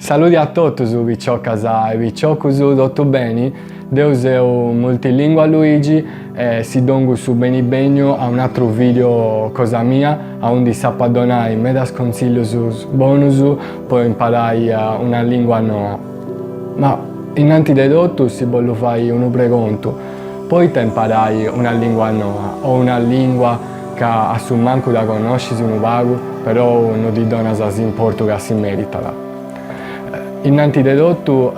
Saluti a tutti, Vicioccasa e Viciocusu, tutto bene? Deus eu multilingua Luigi e si dongo su beni begno a un altro video cosa mia, a un di sappadonai medas consiglios bonusu, poi imparai una lingua nuova. Ma innanti di tutto si voglio fare un pregonto, poi te imparai una lingua nuova o una lingua che a su manco da conosci un vago, però non ti dona importo che si merita. Innanti di tutto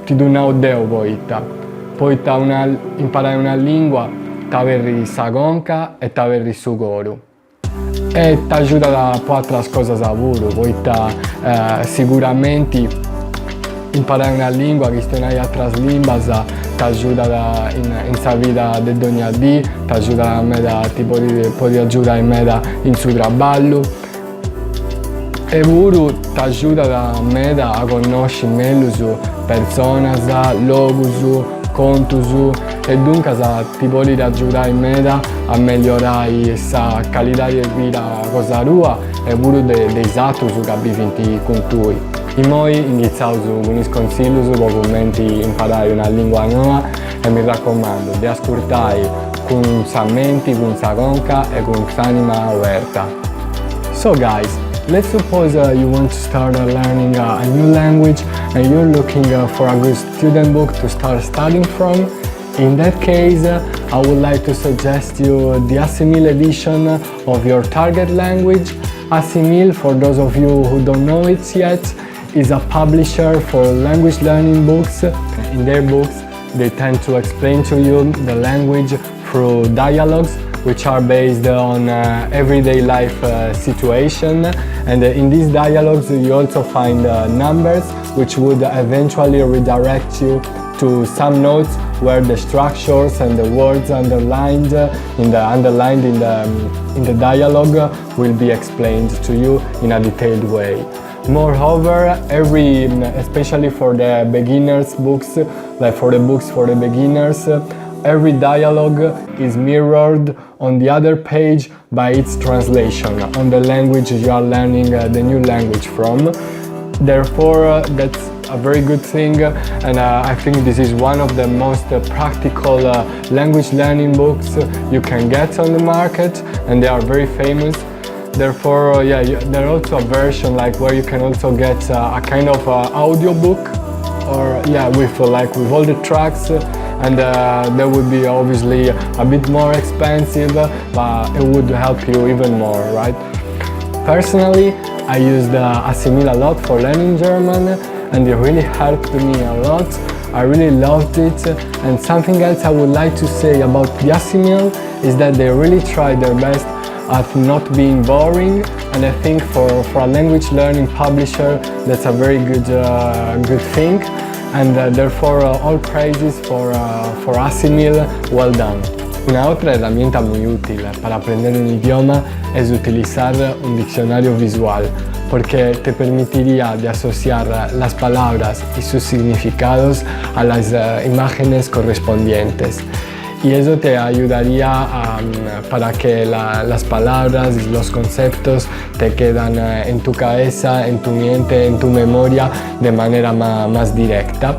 ti do una odeo poi imparai una lingua, ti averi sagonca e ti averi sugoro. E ti aiuta a altre cose a lavoro, poi sicuramente imparai una lingua, gestionare altre lingue, ti aiuta in sa vita di ogni giorno, ti aiuta a me può aiutare me in suo lavoro. E pure ti aiuta a me a conoscere meglio persone, luoghi, conti e dunque ti può aiutare me a migliorare la qualità di vita cosa tua e pure dei altri che vivono con te. E noi iniziamo con i consigli per commenti imparare una lingua nuova e mi raccomando di ascoltare con sa mente, con sa conca e con l'anima aperta. So guys, let's suppose you want to start learning a new language and you're looking for a good student book to start studying from. In that case, I would like to suggest you the Assimil edition of your target language. Assimil, for those of you who don't know it yet, is a publisher for language learning books. In their books, they tend to explain to you the language through dialogues which are based on everyday life situation, and in these dialogues you also find numbers which would eventually redirect you to some notes where the structures and the words underlined in the dialogue will be explained to you in a detailed way. Moreover, especially for the beginners books, like for the books for the beginners, every dialogue is mirrored on the other page by its translation on the language you are learning the new language from. Therefore, that's a very good thing, and I think this is one of the most practical language learning books you can get on the market, and they are very famous. Therefore, there are also a version like where you can also get a kind of audio book, or with all the tracks. And that would be obviously a bit more expensive, but it would help you even more, right? Personally, I used Assimil a lot for learning German, and it really helped me a lot. I really loved it, and something else I would like to say about the Assimil is that they really try their best at not being boring, and I think for a language learning publisher that's a very good thing. And therefore all praises for Assimil, well done. Una otra herramienta muy útil para aprender un idioma es utilizar un diccionario visual, porque te permitiría de asociar las palabras y sus significados a las imágenes correspondientes. Y eso te ayudaría para que las palabras y los conceptos te quedan en tu cabeza, en tu mente, en tu memoria de manera más directa.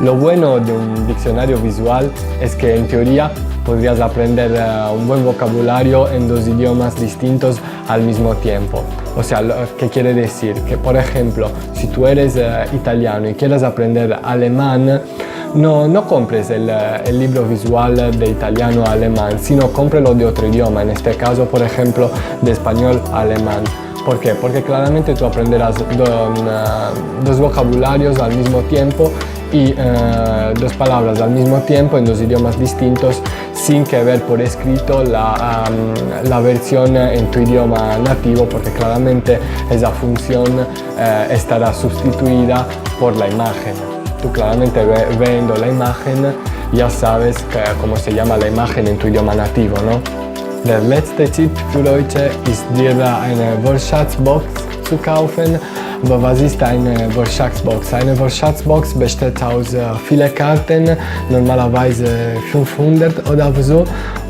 Lo bueno de un diccionario visual es que en teoría podrías aprender un buen vocabulario en dos idiomas distintos al mismo tiempo. O sea, ¿qué quiere decir? Que por ejemplo, si tú eres italiano y quieres aprender alemán, no compres el libro visual de italiano a alemán, sino cómprelo de otro idioma, en este caso, por ejemplo, de español a alemán. ¿Por qué? Porque claramente tú aprenderás dos vocabularios al mismo tiempo y dos palabras al mismo tiempo en dos idiomas distintos sin que ver por escrito la versión en tu idioma nativo, porque claramente esa función estará sustituida por la imagen. Tú claramente viendo la imagen ya sabes cómo se llama la imagen en tu idioma nativo, ¿no? Der letzte Tipp für Leute ist dir eine Wortschatzbox zu kaufen. Aber was ist eine Wortschatzbox? Eine Wortschatzbox besteht aus vielen Karten, normalerweise 500 oder so.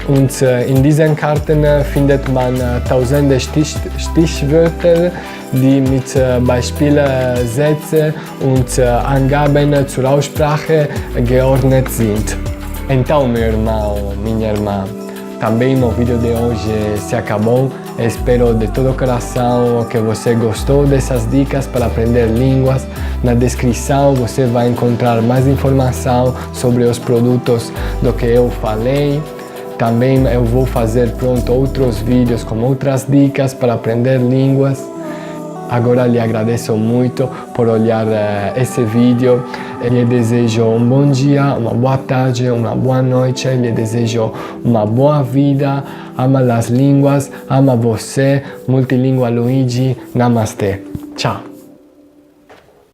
Und in diesen Karten findet man tausende Stichwörter, die mit Beispielsätzen und Angaben zur Aussprache geordnet sind. Então, meu irmão, minha irmã, também o vídeo de hoje se acabou. Espero de todo coração que você gostou dessas dicas para aprender línguas. Na descrição você vai encontrar mais informação sobre os produtos do que eu falei. Também eu vou fazer pronto outros vídeos com outras dicas para aprender línguas. Agora lhe agradeço muito por olhar esse vídeo. Lhe desejo um bom dia, uma boa tarde, uma boa noite. Lhe desejo uma boa vida. Ama as línguas, ama você. Multilingua Luigi. Namastê. Tchau.